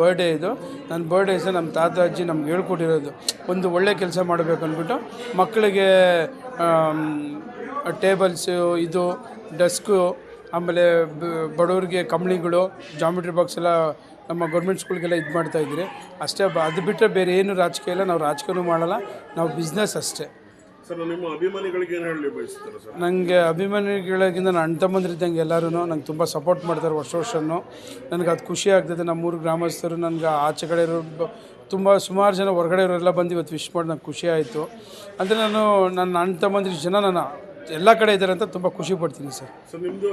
Birthday ಇದು. ನನ್ನ birthday ಸಹ ನಮ್ಮ ತಾತ ಅಜ್ಜಿ ನಮ್ಗೆ ಹೇಳ್ಕೊಟ್ಟಿರೋದು, ಒಂದು ಒಳ್ಳೆ ಕೆಲಸ ಮಾಡಬೇಕು ಅಂದ್ಬಿಟ್ಟು ಮಕ್ಕಳಿಗೆ ಟೇಬಲ್ಸು, ಇದು ಡೆಸ್ಕು, ಆಮೇಲೆ ಬಡವ್ರಿಗೆ ಕಂಬ್ಳಿಗಳು, ಜಾಮಿಟ್ರಿ ಬಾಕ್ಸ್ ಎಲ್ಲ ನಮ್ಮ ಗೌರ್ಮೆಂಟ್ ಸ್ಕೂಲ್ಗೆಲ್ಲ ಇದು ಮಾಡ್ತಾಯಿದ್ದೀರಿ ಅಷ್ಟೇ. ಅದು ಬಿಟ್ಟರೆ ಬೇರೆ ಏನು ರಾಜಕೀಯ ಇಲ್ಲ. ನಾವು ರಾಜಕೀಯನೂ ಮಾಡಲ್ಲ, ನಾವು ಬಿಸ್ನೆಸ್ ಅಷ್ಟೇ. ಸರ್, ನಿಮ್ಮ ಅಭಿಮಾನಿಗಳಿಗೆ ಏನು ಹೇಳಿ ಬಯಸ್ತಾರೆ ಸರ್? ನನಗೆ ಅಭಿಮಾನಿಗಳಿಗಿಂತ ನನ್ನ ಅಣ್ಣ ತಮ್ಮಂದಿರಿದ್ದಂಗೆ ಎಲ್ಲರೂ ನಂಗೆ ತುಂಬ ಸಪೋರ್ಟ್ ಮಾಡ್ತಾರೆ ವರ್ಷನೂ. ನನಗೆ ಅದು ಖುಷಿ ಆಗ್ತದೆ. ನಮ್ಮೂರು ಗ್ರಾಮಸ್ಥರು ನನಗೆ ಆಚೆ ಕಡೆ ಇರೋ ಸುಮಾರು ಜನ ಹೊರಗಡೆ ಇರೋರೆಲ್ಲ ಬಂದು ಇವತ್ತು ವಿಶ್ ಮಾಡಿ ನಂಗೆ ಖುಷಿ ಆಯಿತು. ಅಂದರೆ ನನ್ನ ಅಣ್ಣ ತಮ್ಮಂದಿರು ಜನ ನನ್ನ ಎಲ್ಲ ಕಡೆ ಇದ್ದಾರೆ ಅಂತ ತುಂಬ ಖುಷಿ ಪಡ್ತೀನಿ ಸರ್. ಸರ್, ನಿಮ್ಮದು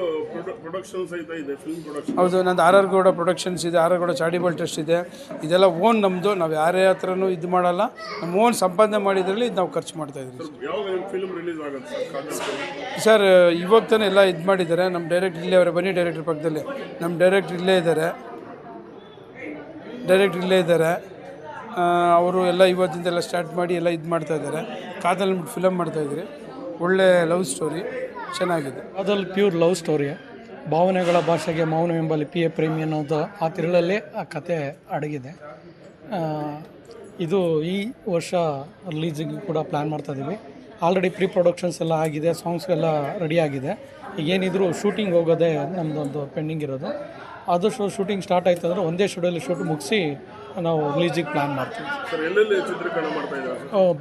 ಪ್ರೊಡಕ್ಷನ್ ಸಹಿತ ಇದೆ, ಫಿಲ್ಮ್ ಪ್ರೊಡಕ್ಷನ್? ಹೌದು, ನಂದು ಆರ್ ಗೌಡ ಪ್ರೊಡಕ್ಷನ್ಸ್ ಇದೆ, ಆರ್ ಗೌಡ ಚಾರಿಟಬಲ್ ಟ್ರಸ್ಟ್ ಇದೆ. ಇದೆಲ್ಲ ಓನ್ ನಮ್ಮದು. ನಾವು ಯಾರೇ ಹತ್ರನೂ ಇದು ಮಾಡಲ್ಲ, ನಮ್ಮ ಓನ್ ಸಂಪಾದನೆ ಮಾಡಿದ್ರಲ್ಲಿ ಇದು ನಾವು ಖರ್ಚು ಮಾಡ್ತಾಯಿದ್ದೀವಿ. ಯಾವಾಗ ನಿಮ್ಮ ಫಿಲ್ಮ್ ರಿಲೀಸ್ ಆಗುತ್ತೆ ಸರ್? ಇವಾಗ ತಾನೇ ಎಲ್ಲ ಇದು ಮಾಡಿದ್ದಾರೆ. ನಮ್ಮ ಡೈರೆಕ್ಟರ್ ಇಲ್ಲೇ ಅವರೇ, ಬನ್ನಿ ಡೈರೆಕ್ಟರ್ ಪಕ್ಕದಲ್ಲಿ. ನಮ್ಮ ಡೈರೆಕ್ಟರ್ ಇಲ್ಲೇ ಇದ್ದಾರೆ. ಅವರು ಎಲ್ಲ ಇವತ್ತಿಂದೆಲ್ಲ ಸ್ಟಾರ್ಟ್ ಮಾಡಿ ಎಲ್ಲ ಇದು ಮಾಡ್ತಾಯಿದ್ದಾರೆ. ಕಾದಲ್ ಫಿಲಮ್ ಮಾಡ್ತಾಯಿದ್ದೀರಿ. ಒಳ್ಳೆ ಲವ್ ಸ್ಟೋರಿ, ಚೆನ್ನಾಗಿದೆ. Kaadhal pure love story. ಭಾವನೆಗಳ ಭಾಷೆಗೆ ಮೌನವೆಂಬ ಲಿಪಿಯ ಪ್ರೇಮಿ ಅನ್ನೋದು ಆ ತಿರುಳಲ್ಲೇ ಆ ಕತೆ ಅಡಗಿದೆ. ಇದು ಈ ವರ್ಷ ರಿಲೀಸಿಗೆ ಕೂಡ ಪ್ಲ್ಯಾನ್ ಮಾಡ್ತಾಯಿದ್ದೀವಿ. ಆಲ್ರೆಡಿ ಪ್ರೀ ಪ್ರೊಡಕ್ಷನ್ಸ್ ಎಲ್ಲ ಆಗಿದೆ, ಸಾಂಗ್ಸ್ ಎಲ್ಲ ರೆಡಿ ಆಗಿದೆ. ಏನಿದ್ರು ಶೂಟಿಂಗ್ ಹೋಗೋದೇ ನಮ್ಮದೊಂದು ಪೆಂಡಿಂಗ್ ಇರೋದು. ಆದಷ್ಟು ಶೂಟಿಂಗ್ ಸ್ಟಾರ್ಟ್ ಆಯ್ತು ಅಂದರೆ ಒಂದೇ ಶೂಟಲ್ಲಿ ಶೂಟ್ ಮುಗಿಸಿ ನಾವು ರಿಲೀಸಿಗೆ ಪ್ಲ್ಯಾನ್ ಮಾಡ್ತೀವಿ.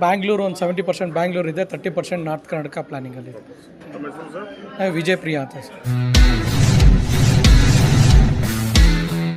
ಬ್ಯಾಂಗ್ಳೂರು ಒಂದು 70% ಬ್ಯಾಂಗ್ಳೂರು ಇದೆ, 30% ನಾರ್ತ್ ಕರ್ನಾಟಕ ಪ್ಲ್ಯಾನಿಂಗಲ್ಲಿ. ವಿಜಯಪ್ರಿಯಾ ಅಂತ ಸರ್.